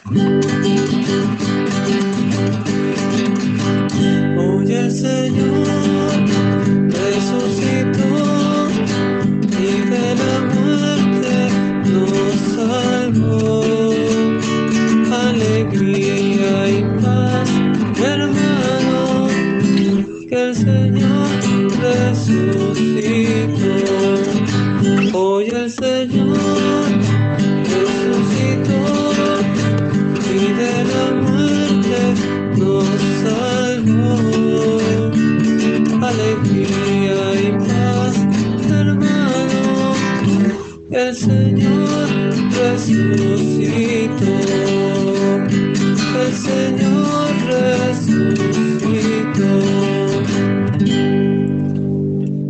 Hoy el Señor resucitó y de la muerte nos salvó. Alegría y paz, hermano, que el Señor resucitó. Hoy el Señor resucitó y de la muerte nos salvó. Alegría y paz, hermano, el Señor resucitó. El Señor resucitó.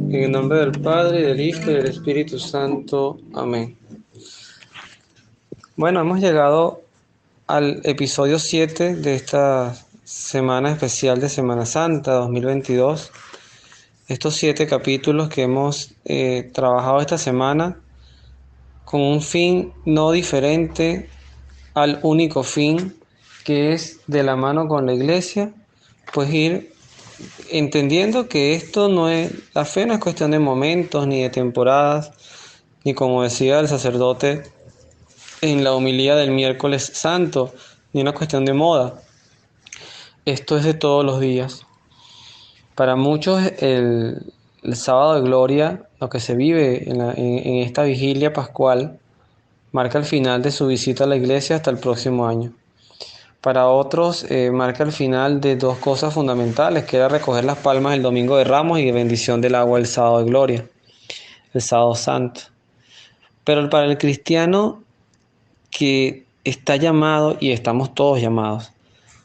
En el nombre del Padre, del Hijo y del Espíritu Santo. Amén. Bueno, hemos llegado al episodio 7 de esta semana especial de Semana Santa 2022. Estos 7 capítulos que hemos trabajado esta semana con un fin no diferente al único fin, que es, de la mano con la Iglesia, pues ir entendiendo que esto no es, la fe no es cuestión de momentos ni de temporadas, ni, como decía el sacerdote en la homilía del miércoles santo, ni una cuestión de moda. Esto es de todos los días. Para muchos el sábado de gloria, lo que se vive en esta vigilia pascual, marca el final de su visita a la iglesia hasta el próximo año. Para otros marca el final de dos cosas fundamentales, que era recoger las palmas el domingo de Ramos y bendición del agua el sábado de gloria, el sábado santo. Pero para el cristiano que está llamado, y estamos todos llamados,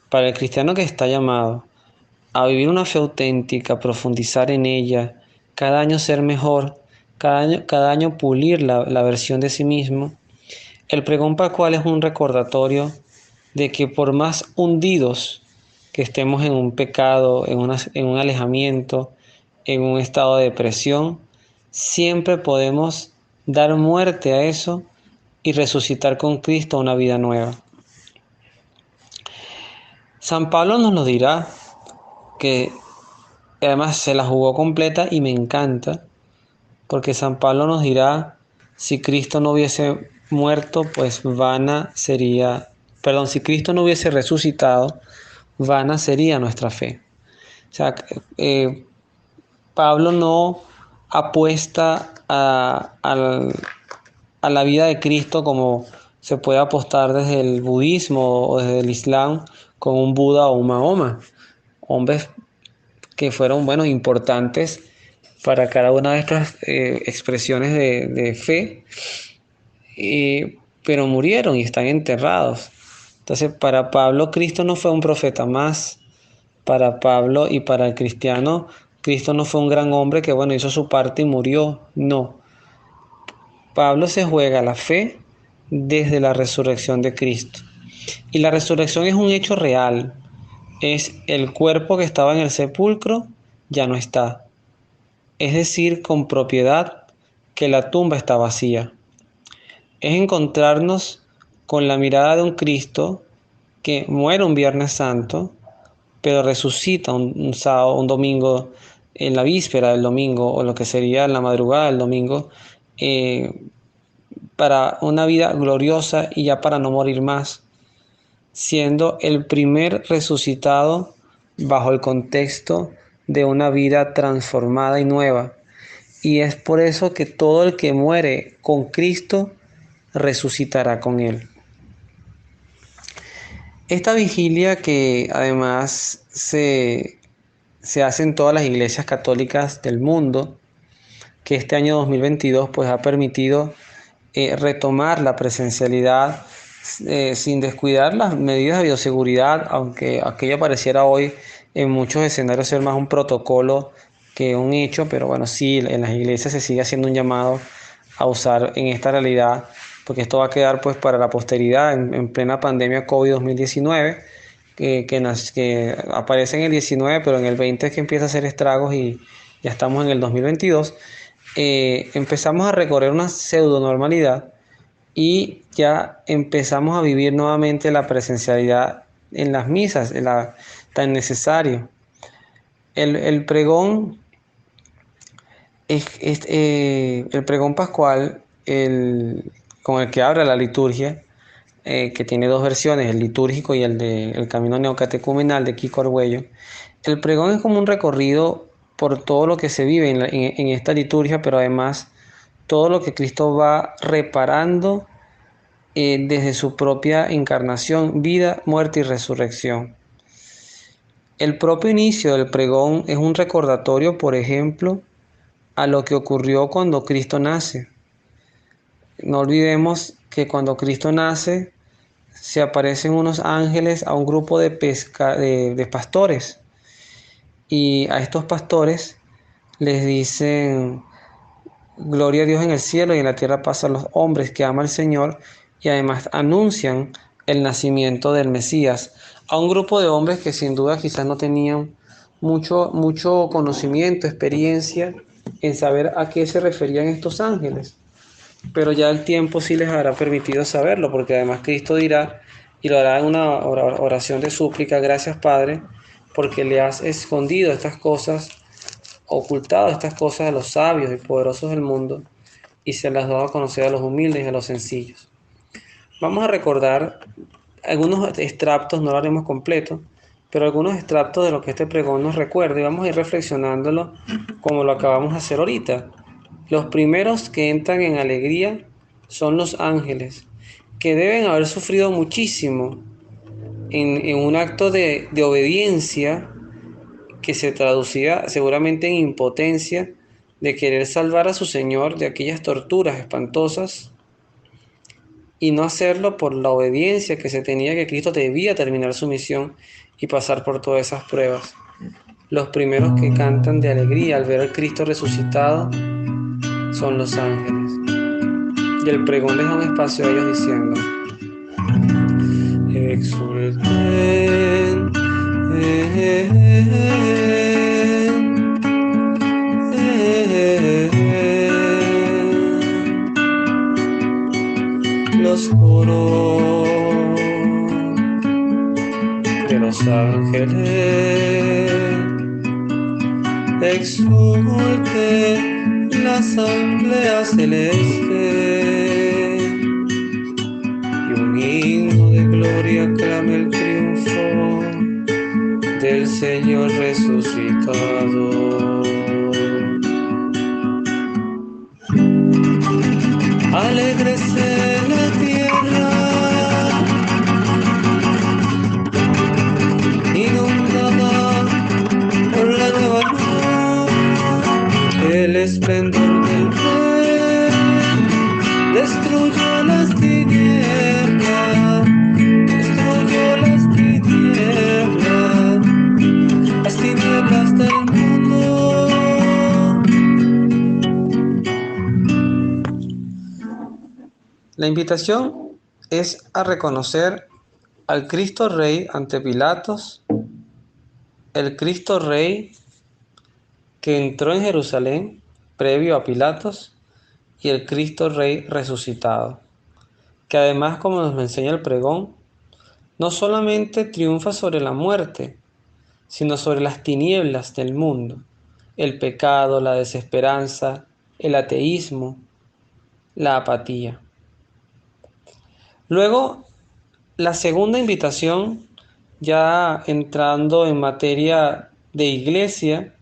para el cristiano que está llamado a vivir una fe auténtica, profundizar en ella, cada año ser mejor, cada año pulir la versión de sí mismo, el pregón pascual es un recordatorio de que por más hundidos que estemos en un pecado, en un alejamiento, en un estado de depresión, siempre podemos dar muerte a eso y resucitar con Cristo una vida nueva. San Pablo nos lo dirá, que además se la jugó completa y me encanta, porque San Pablo nos dirá: si Cristo no hubiese muerto, pues si Cristo no hubiese resucitado, vana sería nuestra fe. O sea, Pablo no apuesta a la vida de Cristo como se puede apostar desde el budismo o desde el Islam con un Buda o un Mahoma, hombres que fueron, importantes para cada una de estas expresiones de fe, pero murieron y están enterrados. Entonces, para Pablo, Cristo no fue un profeta más. Para Pablo y para el cristiano, Cristo no fue un gran hombre que, hizo su parte y murió. No. Pablo se juega la fe desde la resurrección de Cristo. Y la resurrección es un hecho real. Es el cuerpo que estaba en el sepulcro, ya no está. Es decir, con propiedad, que la tumba está vacía. Es encontrarnos con la mirada de un Cristo que muere un Viernes Santo, pero resucita un sábado, un domingo, en la víspera del domingo, o lo que sería en la madrugada del domingo, para una vida gloriosa y ya para no morir más, siendo el primer resucitado bajo el contexto de una vida transformada y nueva. Y es por eso que todo el que muere con Cristo resucitará con Él. Esta vigilia, que además se hace en todas las iglesias católicas del mundo, que este año 2022 pues ha permitido retomar la presencialidad sin descuidar las medidas de bioseguridad, aunque aquello pareciera hoy en muchos escenarios ser más un protocolo que un hecho, pero sí, en las iglesias se sigue haciendo un llamado a usar en esta realidad, porque esto va a quedar pues para la posteridad en plena pandemia COVID 2019, que aparece en el 19, pero en el 20 es que empieza a hacer estragos y ya estamos en el 2022. Empezamos a recorrer una pseudo normalidad, y ya empezamos a vivir nuevamente la presencialidad en las misas, tan necesario. El pregón el pregón pascual, con el que abre la liturgia, que tiene dos versiones, el litúrgico y el camino neocatecumenal de Kiko Argüello. El pregón es como un recorrido por todo lo que se vive en esta liturgia, pero además todo lo que Cristo va reparando desde su propia encarnación, vida, muerte y resurrección. El propio inicio del pregón es un recordatorio, por ejemplo, a lo que ocurrió cuando Cristo nace. No olvidemos que cuando Cristo nace, se aparecen unos ángeles a un grupo de pastores, y a estos pastores les dicen: gloria a Dios en el cielo y en la tierra paz a los hombres que ama el Señor, y además anuncian el nacimiento del Mesías a un grupo de hombres que sin duda quizás no tenían mucho conocimiento, experiencia en saber a qué se referían estos ángeles. Pero ya el tiempo sí les habrá permitido saberlo, porque además Cristo dirá, y lo hará en una oración de súplica: gracias, Padre, porque le has escondido estas cosas, ocultado estas cosas a los sabios y poderosos del mundo, y se las dado a conocer a los humildes y a los sencillos. Vamos a recordar algunos extractos, no lo haremos completo, pero algunos extractos de lo que este pregón nos recuerda, y vamos a ir reflexionándolo como lo acabamos de hacer ahorita. Los primeros que entran en alegría son los ángeles, que deben haber sufrido muchísimo en un acto de obediencia que se traducía seguramente en impotencia de querer salvar a su Señor de aquellas torturas espantosas, y no hacerlo por la obediencia que se tenía, que Cristo debía terminar su misión y pasar por todas esas pruebas. Los primeros que cantan de alegría al ver al Cristo resucitado son los ángeles. Y el pregón deja un espacio a ellos diciendo: exulten los coros de los ángeles, exulten la asamblea celeste, y un himno de gloria clame el triunfo del Señor resucitado. Alégrese la tierra, inundada por la nueva luz, el esplendor del Rey destruyó las tinieblas, las tinieblas del mundo. La invitación es a reconocer al Cristo Rey ante Pilatos, el Cristo Rey que entró en Jerusalén previo a Pilatos, y el Cristo Rey resucitado, que además, como nos enseña el pregón, no solamente triunfa sobre la muerte, sino sobre las tinieblas del mundo, el pecado, la desesperanza, el ateísmo, la apatía. Luego, la segunda invitación, ya entrando en materia de iglesia,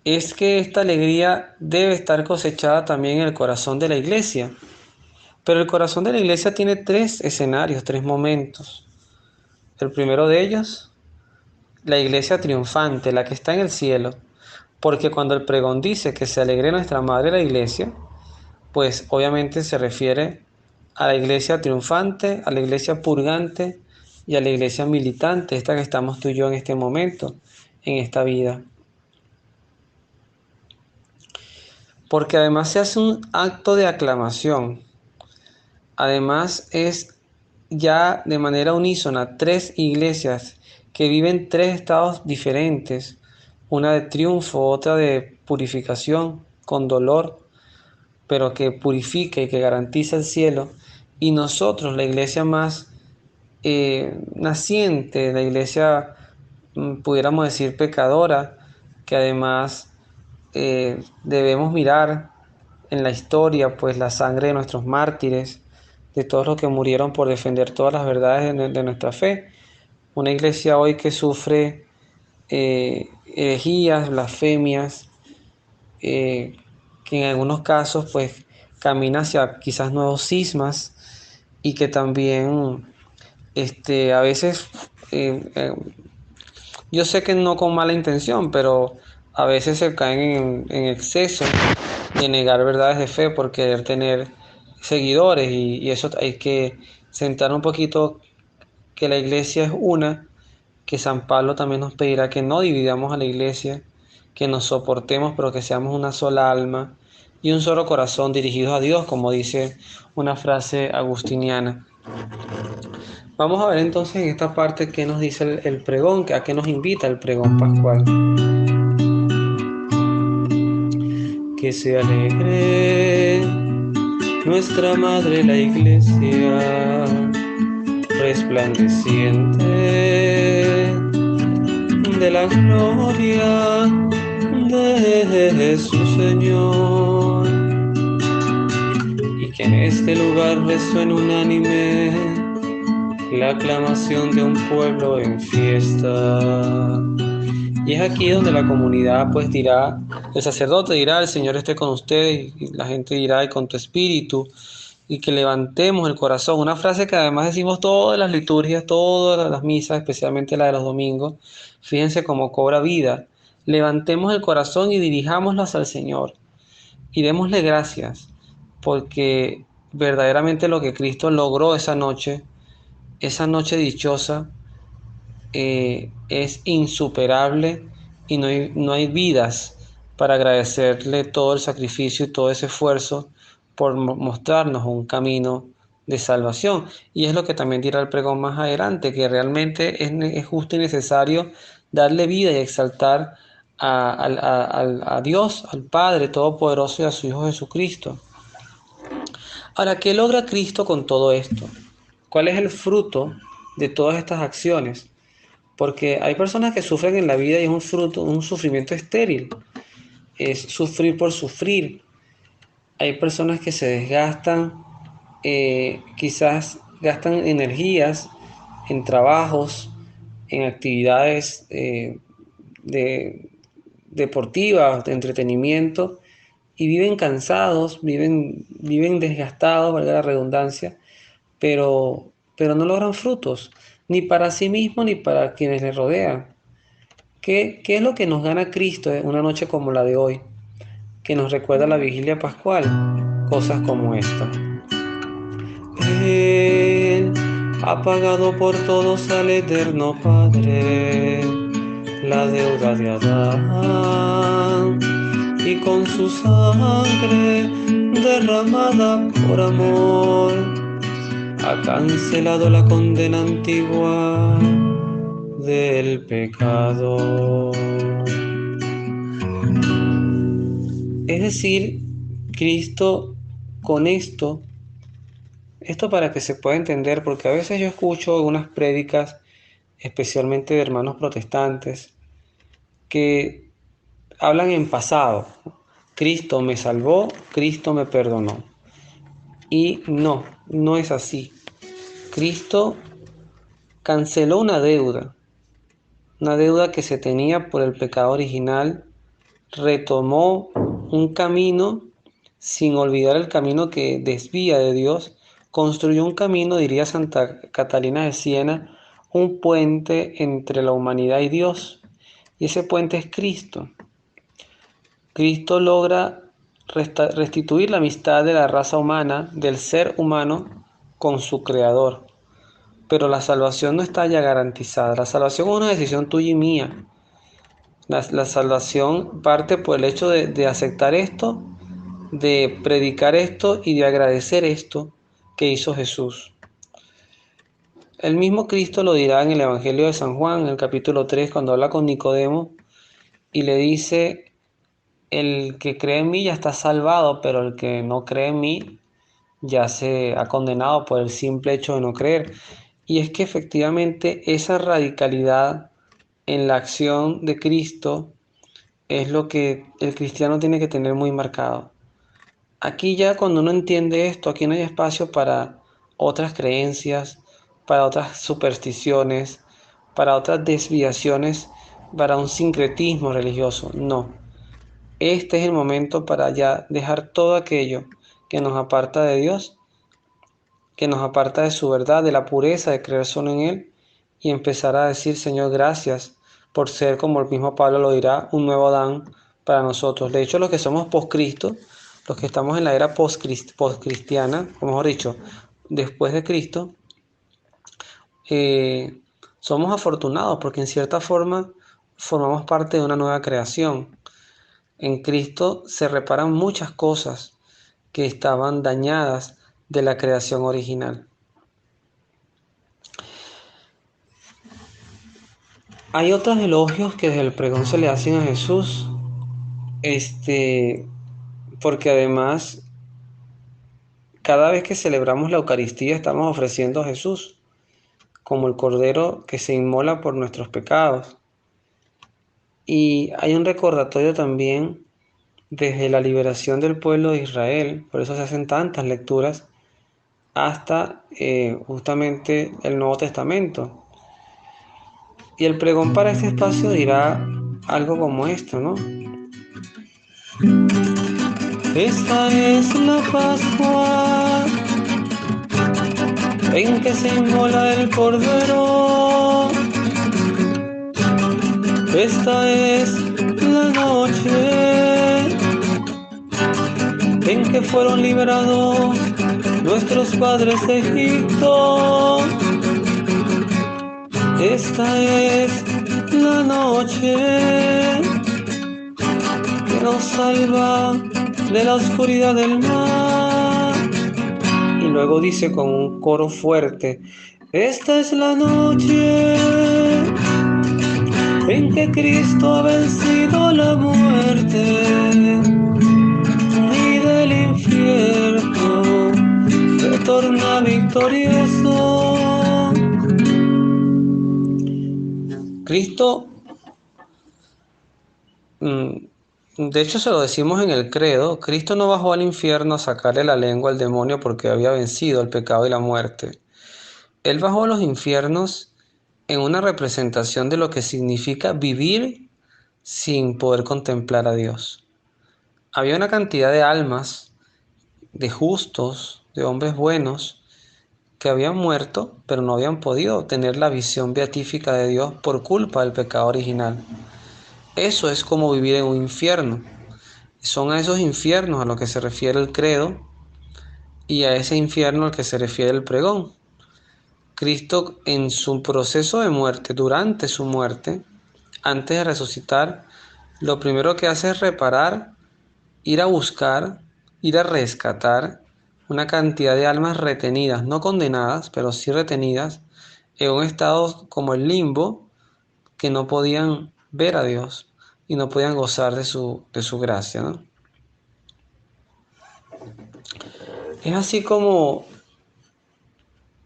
es que esta alegría debe estar cosechada también en el corazón de la iglesia. Pero el corazón de la iglesia tiene tres escenarios, tres momentos. El primero de ellos, la iglesia triunfante, la que está en el cielo. Porque cuando el pregón dice que se alegre nuestra madre la iglesia, pues obviamente se refiere a la iglesia triunfante, a la iglesia purgante y a la iglesia militante, esta que estamos tú y yo en este momento, en esta vida. Porque además se hace un acto de aclamación. Además es ya de manera unísona tres iglesias que viven tres estados diferentes, una de triunfo, otra de purificación con dolor, pero que purifica y que garantiza el cielo, y nosotros, la iglesia más naciente, la iglesia, pudiéramos decir, pecadora, que además debemos mirar en la historia, pues la sangre de nuestros mártires, de todos los que murieron por defender todas las verdades de nuestra fe. Una iglesia hoy que sufre herejías, blasfemias, que en algunos casos pues camina hacia quizás nuevos cismas y que también a veces, eh, eh, yo sé que no con mala intención, pero a veces se caen en exceso de negar verdades de fe por querer tener seguidores, y eso hay que sentar un poquito, que la iglesia es una, que San Pablo también nos pedirá que no dividamos a la iglesia, que nos soportemos, pero que seamos una sola alma y un solo corazón dirigidos a Dios, como dice una frase agustiniana. Vamos a ver entonces en esta parte qué nos dice el pregón, a qué nos invita el pregón pascual. Que se alegre nuestra madre la iglesia, resplandeciente de la gloria de su Señor, y que en este lugar resuene unánime la aclamación de un pueblo en fiesta. Y es aquí donde la comunidad pues dirá, el sacerdote dirá, el Señor esté con ustedes, y la gente dirá, y con tu espíritu, y que levantemos el corazón. Una frase que además decimos todas las liturgias, todas las misas, especialmente la de los domingos. Fíjense cómo cobra vida. Levantemos el corazón y dirijámoslo hacia el Señor. Y démosle gracias, porque verdaderamente lo que Cristo logró esa noche dichosa, es insuperable, y no hay vidas para agradecerle todo el sacrificio y todo ese esfuerzo por mostrarnos un camino de salvación. Y es lo que también dirá el pregón más adelante, que realmente es justo y necesario darle vida y exaltar a Dios, al Padre Todopoderoso, y a su Hijo Jesucristo. Ahora, ¿qué logra Cristo con todo esto? ¿Cuál es el fruto de todas estas acciones? Porque hay personas que sufren en la vida y es un fruto, un sufrimiento estéril. Es sufrir por sufrir. Hay personas que se desgastan, quizás gastan energías en trabajos, en actividades de, deportivas, de entretenimiento, y viven cansados, viven desgastados, valga la redundancia, pero no logran frutos, ni para sí mismos ni para quienes les rodean. ¿Qué es lo que nos gana Cristo en una noche como la de hoy, que nos recuerda la vigilia pascual? Cosas como esta. Él ha pagado por todos al eterno Padre la deuda de Adán, y con su sangre derramada por amor ha cancelado la condena antigua del pecado. Es decir, Cristo con esto para que se pueda entender, porque a veces yo escucho algunas prédicas, especialmente de hermanos protestantes, que hablan en pasado. Cristo me salvó, Cristo me perdonó. Y no es así. Cristo canceló una deuda que se tenía por el pecado original, retomó un camino sin olvidar el camino que desvía de Dios, construyó un camino, diría Santa Catalina de Siena, un puente entre la humanidad y Dios, y ese puente es Cristo. Cristo logra restituir la amistad de la raza humana, del ser humano, con su Creador. Pero la salvación no está ya garantizada. La salvación es una decisión tuya y mía. La salvación parte por el hecho de aceptar esto, de predicar esto y de agradecer esto que hizo Jesús. El mismo Cristo lo dirá en el Evangelio de San Juan, en el capítulo 3, cuando habla con Nicodemo y le dice, el que cree en mí ya está salvado, pero el que no cree en mí ya se ha condenado por el simple hecho de no creer. Y es que efectivamente esa radicalidad en la acción de Cristo es lo que el cristiano tiene que tener muy marcado. Aquí ya cuando uno entiende esto, aquí no hay espacio para otras creencias, para otras supersticiones, para otras desviaciones, para un sincretismo religioso. No. Este es el momento para ya dejar todo aquello que nos aparta de Dios, que nos aparta de su verdad, de la pureza de creer solo en Él, y empezar a decir, Señor, gracias por ser, como el mismo Pablo lo dirá, un nuevo Adán para nosotros. De hecho, los que somos post-Cristo, los que estamos en la era post-cristiana, o mejor dicho, después de Cristo, somos afortunados porque en cierta forma formamos parte de una nueva creación. En Cristo se reparan muchas cosas que estaban dañadas de la creación original. Hay otros elogios que desde el pregón se le hacen a Jesús, porque además cada vez que celebramos la Eucaristía estamos ofreciendo a Jesús como el Cordero que se inmola por nuestros pecados. Y hay un recordatorio también desde la liberación del pueblo de Israel, por eso se hacen tantas lecturas, hasta justamente el Nuevo Testamento. Y el pregón para este espacio dirá algo como esto, ¿no? Esta es la Pascua en que se inmola el Cordero. Esta es la noche en que fueron liberados nuestros padres de Egipto. Esta es la noche que nos salva de la oscuridad del mar. Y luego dice con un coro fuerte, esta es la noche en que Cristo ha vencido la muerte y del infierno se torna victorioso. Cristo, de hecho se lo decimos en el credo, Cristo no bajó al infierno a sacarle la lengua al demonio porque había vencido el pecado y la muerte. Él bajó a los infiernos en una representación de lo que significa vivir sin poder contemplar a Dios. Había una cantidad de almas, de justos, de hombres buenos, que habían muerto, pero no habían podido tener la visión beatífica de Dios por culpa del pecado original. Eso es como vivir en un infierno. Son a esos infiernos a los que se refiere el credo y a ese infierno al que se refiere el pregón. Cristo en su proceso de muerte, durante su muerte, antes de resucitar, lo primero que hace es reparar, ir a buscar, ir a rescatar una cantidad de almas retenidas, no condenadas, pero sí retenidas, en un estado como el limbo, que no podían ver a Dios y no podían gozar de su gracia, ¿no? Es así como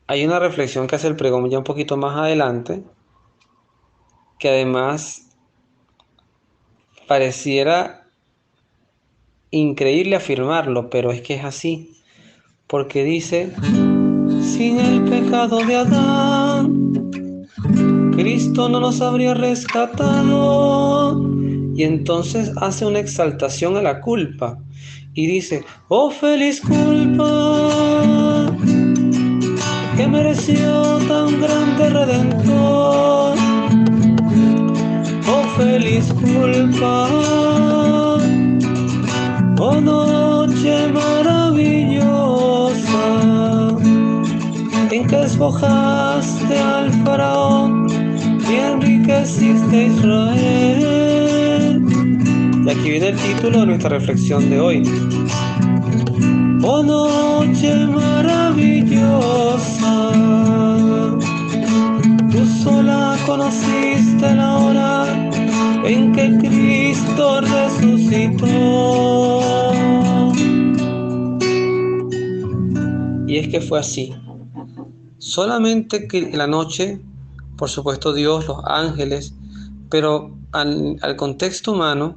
hay una reflexión que hace el pregón ya un poquito más adelante, que además pareciera increíble afirmarlo, pero es que es así, porque dice, sin el pecado de Adán, Cristo no nos habría rescatado. Y entonces hace una exaltación a la culpa y dice, oh feliz culpa, que mereció tan grande redentor. Oh feliz culpa, oh noche maravillosa, en que despojaste al faraón y enriqueciste a Israel. Y aquí viene el título de nuestra reflexión de hoy. Oh noche maravillosa, tú sola conociste la hora en que Cristo resucitó. resucitó. Y es que fue así. Solamente que la noche, por supuesto Dios, los ángeles, pero al contexto humano,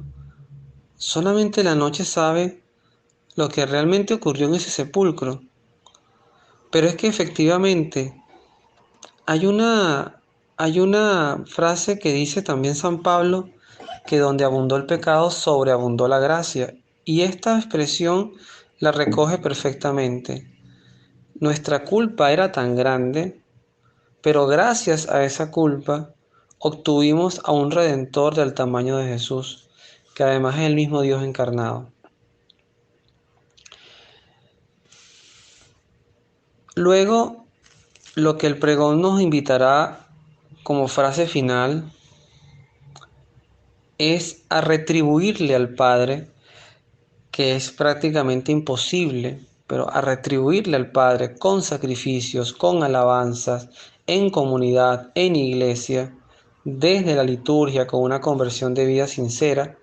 solamente la noche sabe lo que realmente ocurrió en ese sepulcro. Pero es que efectivamente hay una frase que dice también San Pablo, que donde abundó el pecado, sobreabundó la gracia. Y esta expresión la recoge perfectamente. Nuestra culpa era tan grande, pero gracias a esa culpa obtuvimos a un Redentor del tamaño de Jesús, que además es el mismo Dios encarnado. Luego, lo que el pregón nos invitará como frase final es a retribuirle al Padre, que es prácticamente imposible, pero a retribuirle al Padre con sacrificios, con alabanzas, en comunidad, en iglesia, desde la liturgia, con una conversión de vida sincera,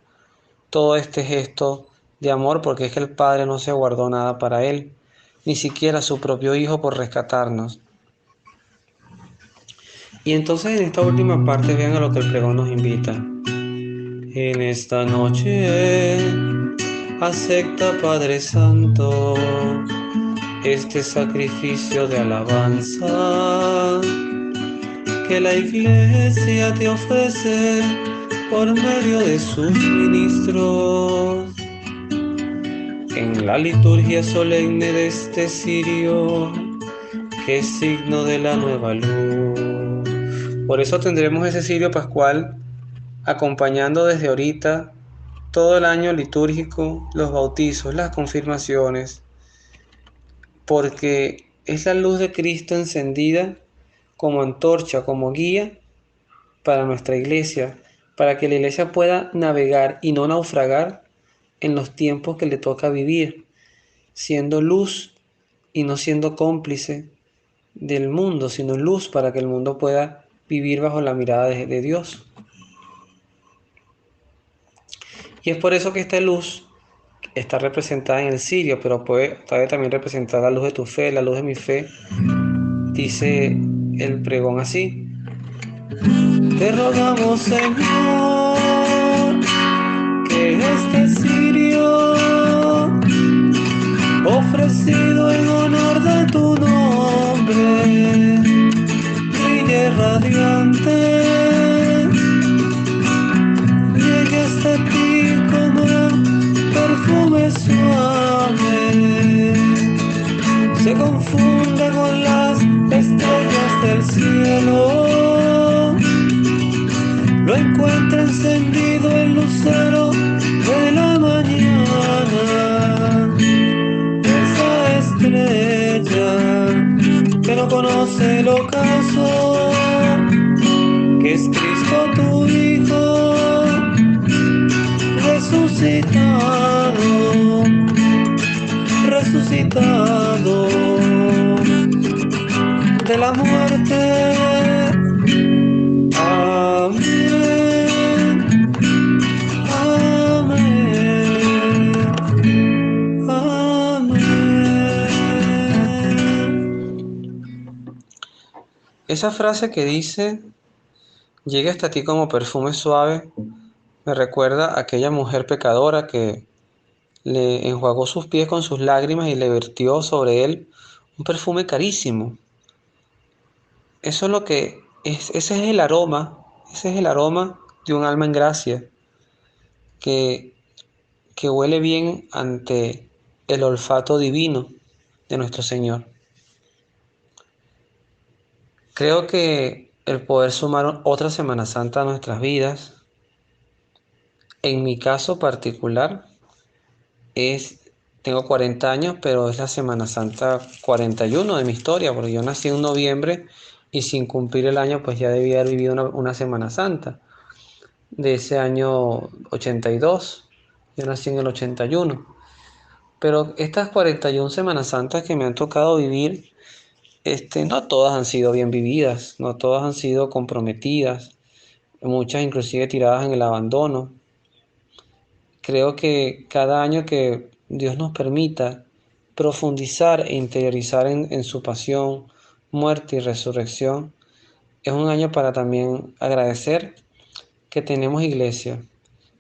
todo este gesto de amor, porque es que el Padre no se guardó nada para Él, ni siquiera su propio Hijo por rescatarnos. Y entonces en esta última parte vean a lo que el pregón nos invita. En esta noche acepta, Padre Santo, este sacrificio de alabanza que la Iglesia te ofrece por medio de sus ministros. En la liturgia solemne de este cirio, que es signo de la nueva luz. Por eso tendremos ese cirio pascual acompañando desde ahorita todo el año litúrgico, los bautizos, las confirmaciones, porque es la luz de Cristo encendida como antorcha, como guía para nuestra iglesia, para que la iglesia pueda navegar y no naufragar en los tiempos que le toca vivir, siendo luz y no siendo cómplice del mundo, sino luz para que el mundo pueda vivir bajo la mirada de Dios. Y es por eso que esta luz está representada en el cirio, pero puede también representar la luz de tu fe, la luz de mi fe. Dice el pregón así: te rogamos, Señor, que este cirio, ofrecido en honor de tu nombre, brille radiante, llegue hasta ti como perfume suave, se confunda con las estrellas del cielo, lo encuentra encendido el lucero de la mañana, esa estrella que no conoce el ocaso, que es Cristo tu Hijo, resucitado de la muerte. Amén, amén, amén. Esa frase que dice, llegue hasta ti como perfume suave, me recuerda a aquella mujer pecadora que le enjuagó sus pies con sus lágrimas y le vertió sobre él un perfume carísimo. Eso es lo que es, ese es el aroma de un alma en gracia, que, que huele bien ante el olfato divino de nuestro Señor. Creo que el poder sumar otra Semana Santa a nuestras vidas, en mi caso particular, tengo 40 años, pero es la Semana Santa 41 de mi historia, porque yo nací en noviembre y sin cumplir el año, pues ya debía haber vivido una Semana Santa de ese año 82. Yo nací en el 81. Pero estas 41 Semanas Santas que me han tocado vivir, no todas han sido bien vividas, no todas han sido comprometidas, muchas inclusive tiradas en el abandono, Creo que cada año que Dios nos permita profundizar e interiorizar en su pasión, muerte y resurrección, es un año para también agradecer que tenemos iglesia,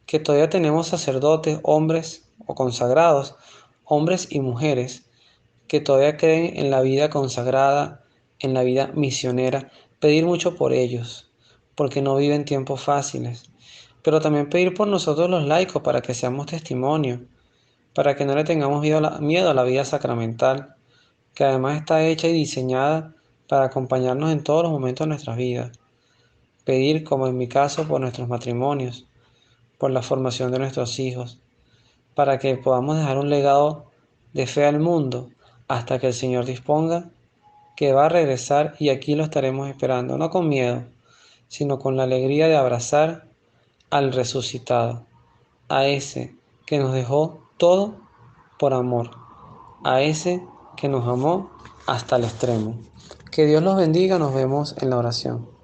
que todavía tenemos sacerdotes, hombres o consagrados, hombres y mujeres, que todavía creen en la vida consagrada, en la vida misionera, pedir mucho por ellos, porque no viven tiempos fáciles, pero también pedir por nosotros los laicos para que seamos testimonio, para que no le tengamos miedo a la vida sacramental, que además está hecha y diseñada para acompañarnos en todos los momentos de nuestras vidas. Pedir, como en mi caso, por nuestros matrimonios, por la formación de nuestros hijos, para que podamos dejar un legado de fe al mundo hasta que el Señor disponga que va a regresar y aquí lo estaremos esperando, no con miedo, sino con la alegría de abrazar al resucitado, a ese que nos dejó todo por amor, a ese que nos amó hasta el extremo. Que Dios los bendiga, nos vemos en la oración.